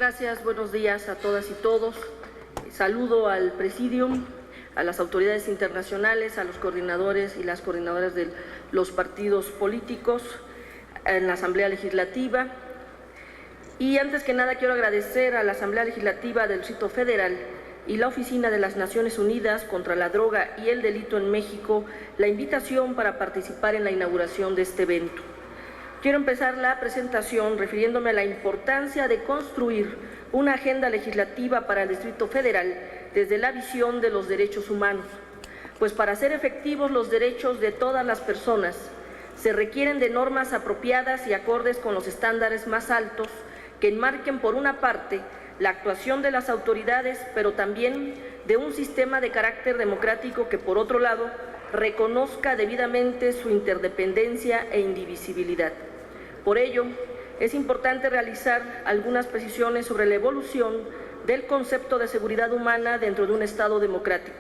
Gracias, buenos días a todas y todos. Saludo al Presidium, a las autoridades internacionales, a los coordinadores y las coordinadoras de los partidos políticos en la Asamblea Legislativa. Y antes que nada quiero agradecer a la Asamblea Legislativa del Distrito Federal y la Oficina de las Naciones Unidas contra la Droga y el Delito en México la invitación para participar en la inauguración de este evento. Quiero empezar la presentación refiriéndome a la importancia de construir una agenda legislativa para el Distrito Federal desde la visión de los derechos humanos, pues para hacer efectivos los derechos de todas las personas se requieren de normas apropiadas y acordes con los estándares más altos que enmarquen por una parte la actuación de las autoridades, pero también de un sistema de carácter democrático que por otro lado reconozca debidamente su interdependencia e indivisibilidad. Por ello, es importante realizar algunas precisiones sobre la evolución del concepto de seguridad humana dentro de un Estado democrático,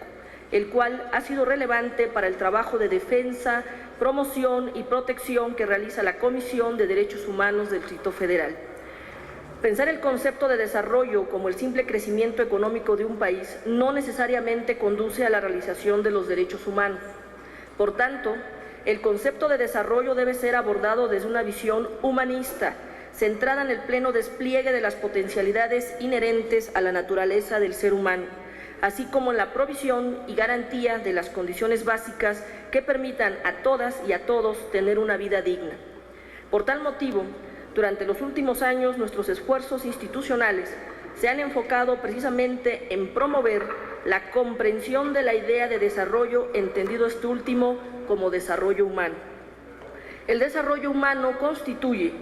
el cual ha sido relevante para el trabajo de defensa, promoción y protección que realiza la Comisión de Derechos Humanos del Distrito Federal. Pensar el concepto de desarrollo como el simple crecimiento económico de un país no necesariamente conduce a la realización de los derechos humanos. Por tanto, el concepto de desarrollo debe ser abordado desde una visión humanista, centrada en el pleno despliegue de las potencialidades inherentes a la naturaleza del ser humano, así como en la provisión y garantía de las condiciones básicas que permitan a todas y a todos tener una vida digna. Por tal motivo, durante los últimos años, nuestros esfuerzos institucionales se han enfocado precisamente en promover la comprensión de la idea de desarrollo, entendido este último como desarrollo humano. El desarrollo humano constituye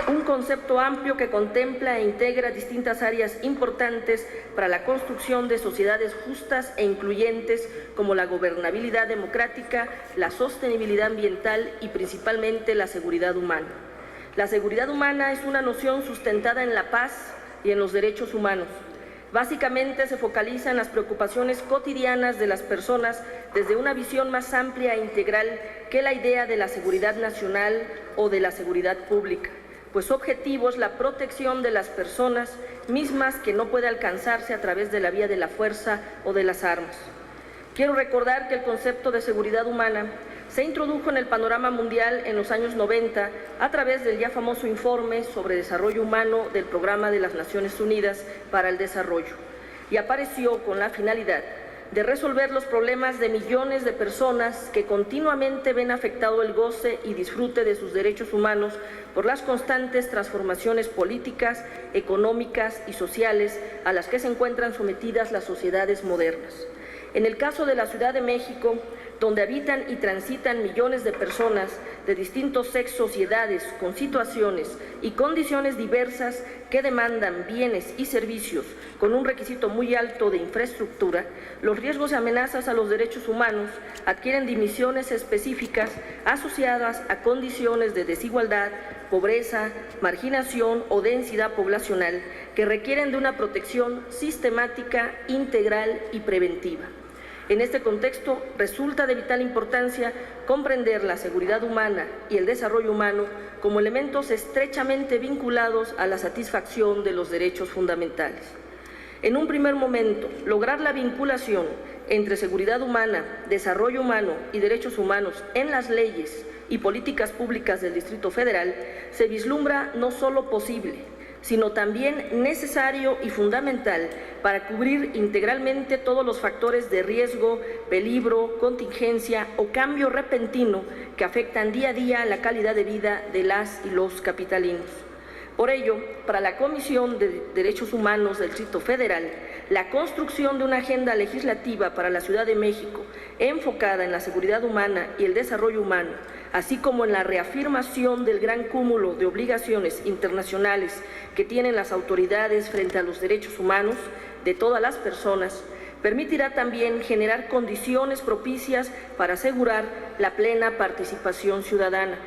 un concepto amplio que contempla e integra distintas áreas importantes para la construcción de sociedades justas e incluyentes, como la gobernabilidad democrática, la sostenibilidad ambiental y principalmente la seguridad humana. La seguridad humana es una noción sustentada en la paz y en los derechos humanos. Básicamente se focaliza en las preocupaciones cotidianas de las personas desde una visión más amplia e integral que la idea de la seguridad nacional o de la seguridad pública, pues su objetivo es la protección de las personas mismas que no puede alcanzarse a través de la vía de la fuerza o de las armas. Quiero recordar que el concepto de seguridad humana se introdujo en el panorama mundial en los años 90 a través del ya famoso informe sobre desarrollo humano del Programa de las Naciones Unidas para el Desarrollo y apareció con la finalidad de resolver los problemas de millones de personas que continuamente ven afectado el goce y disfrute de sus derechos humanos por las constantes transformaciones políticas, económicas y sociales a las que se encuentran sometidas las sociedades modernas. En el caso de la Ciudad de México, donde habitan y transitan millones de personas de distintos sexos y edades, con situaciones y condiciones diversas que demandan bienes y servicios con un requisito muy alto de infraestructura, los riesgos y amenazas a los derechos humanos adquieren dimensiones específicas asociadas a condiciones de desigualdad, pobreza, marginación o densidad poblacional que requieren de una protección sistemática, integral y preventiva. En este contexto, resulta de vital importancia comprender la seguridad humana y el desarrollo humano como elementos estrechamente vinculados a la satisfacción de los derechos fundamentales. En un primer momento, lograr la vinculación entre seguridad humana, desarrollo humano y derechos humanos en las leyes y políticas públicas del Distrito Federal se vislumbra no solo posible, sino también necesario y fundamental para cubrir integralmente todos los factores de riesgo, peligro, contingencia o cambio repentino que afectan día a día la calidad de vida de las y los capitalinos. Por ello, para la Comisión de Derechos Humanos del Distrito Federal, la construcción de una agenda legislativa para la Ciudad de México enfocada en la seguridad humana y el desarrollo humano, así como en la reafirmación del gran cúmulo de obligaciones internacionales que tienen las autoridades frente a los derechos humanos de todas las personas, permitirá también generar condiciones propicias para asegurar la plena participación ciudadana.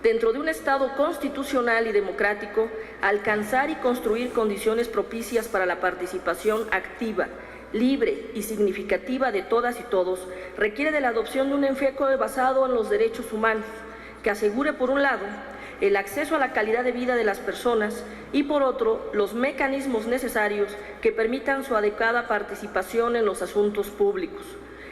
Dentro de un Estado constitucional y democrático, alcanzar y construir condiciones propicias para la participación activa, libre y significativa de todas y todos requiere de la adopción de un enfoque basado en los derechos humanos, que asegure, por un lado, el acceso a la calidad de vida de las personas y, por otro, los mecanismos necesarios que permitan su adecuada participación en los asuntos públicos.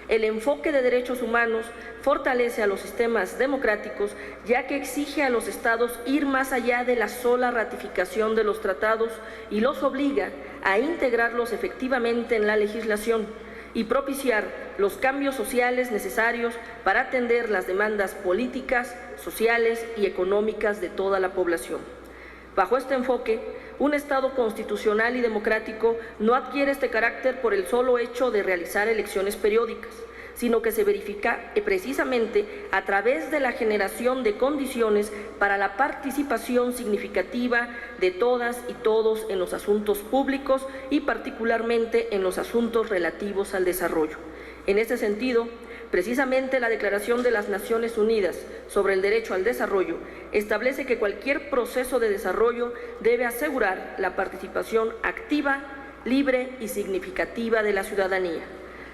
El enfoque de derechos humanos fortalece a los sistemas democráticos, ya que exige a los Estados ir más allá de la sola ratificación de los tratados y los obliga a integrarlos efectivamente en la legislación y propiciar los cambios sociales necesarios para atender las demandas políticas, sociales y económicas de toda la población. Bajo este enfoque, un Estado constitucional y democrático no adquiere este carácter por el solo hecho de realizar elecciones periódicas, sino que se verifica precisamente a través de la generación de condiciones para la participación significativa de todas y todos en los asuntos públicos y particularmente en los asuntos relativos al desarrollo. En este sentido, precisamente la Declaración de las Naciones Unidas sobre el Derecho al Desarrollo establece que cualquier proceso de desarrollo debe asegurar la participación activa, libre y significativa de la ciudadanía.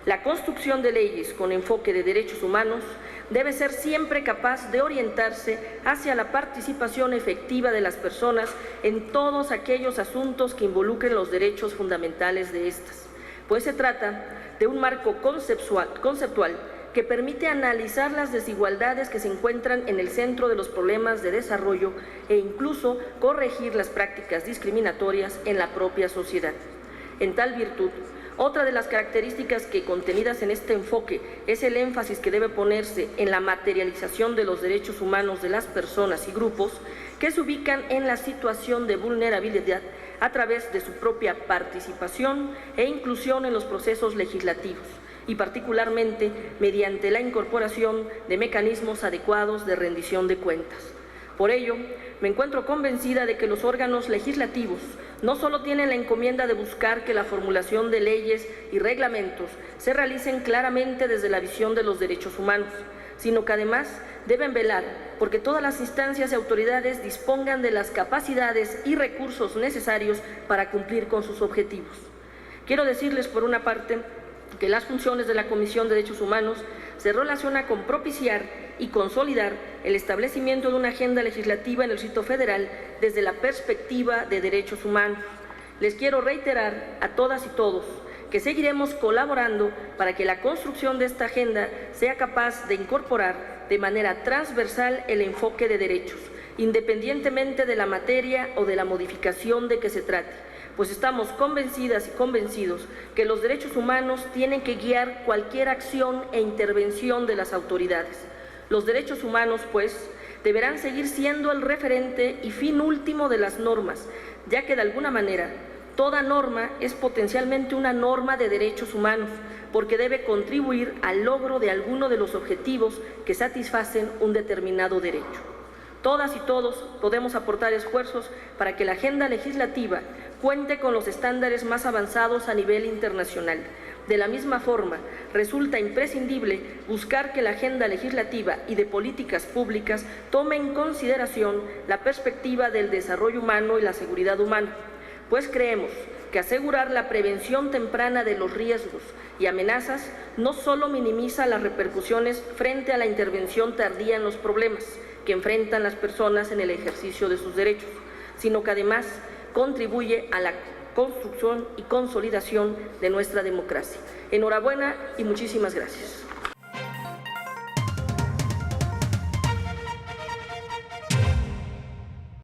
La construcción de leyes con enfoque de derechos humanos debe ser siempre capaz de orientarse hacia la participación efectiva de las personas en todos aquellos asuntos que involucren los derechos fundamentales de estas, pues se trata de un marco conceptual que permite analizar las desigualdades que se encuentran en el centro de los problemas de desarrollo e incluso corregir las prácticas discriminatorias en la propia sociedad. En tal virtud, otra de las características que contenidas en este enfoque es el énfasis que debe ponerse en la materialización de los derechos humanos de las personas y grupos que se ubican en la situación de vulnerabilidad a través de su propia participación e inclusión en los procesos legislativos y particularmente mediante la incorporación de mecanismos adecuados de rendición de cuentas. Por ello, me encuentro convencida de que los órganos legislativos no solo tienen la encomienda de buscar que la formulación de leyes y reglamentos se realicen claramente desde la visión de los derechos humanos, sino que además deben velar porque todas las instancias y autoridades dispongan de las capacidades y recursos necesarios para cumplir con sus objetivos. Quiero decirles, por una parte, que las funciones de la Comisión de Derechos Humanos se relaciona con propiciar y consolidar el establecimiento de una agenda legislativa en el Distrito Federal desde la perspectiva de derechos humanos. Les quiero reiterar a todas y todos que seguiremos colaborando para que la construcción de esta agenda sea capaz de incorporar de manera transversal el enfoque de derechos, independientemente de la materia o de la modificación de que se trate, pues estamos convencidas y convencidos que los derechos humanos tienen que guiar cualquier acción e intervención de las autoridades. Los derechos humanos, pues, deberán seguir siendo el referente y fin último de las normas, ya que de alguna manera toda norma es potencialmente una norma de derechos humanos, porque debe contribuir al logro de alguno de los objetivos que satisfacen un determinado derecho. Todas y todos podemos aportar esfuerzos para que la agenda legislativa cuente con los estándares más avanzados a nivel internacional. De la misma forma, resulta imprescindible buscar que la agenda legislativa y de políticas públicas tome en consideración la perspectiva del desarrollo humano y la seguridad humana, pues creemos que asegurar la prevención temprana de los riesgos y amenazas no solo minimiza las repercusiones frente a la intervención tardía en los problemas que enfrentan las personas en el ejercicio de sus derechos, sino que además contribuye a la construcción y consolidación de nuestra democracia. Enhorabuena y muchísimas gracias.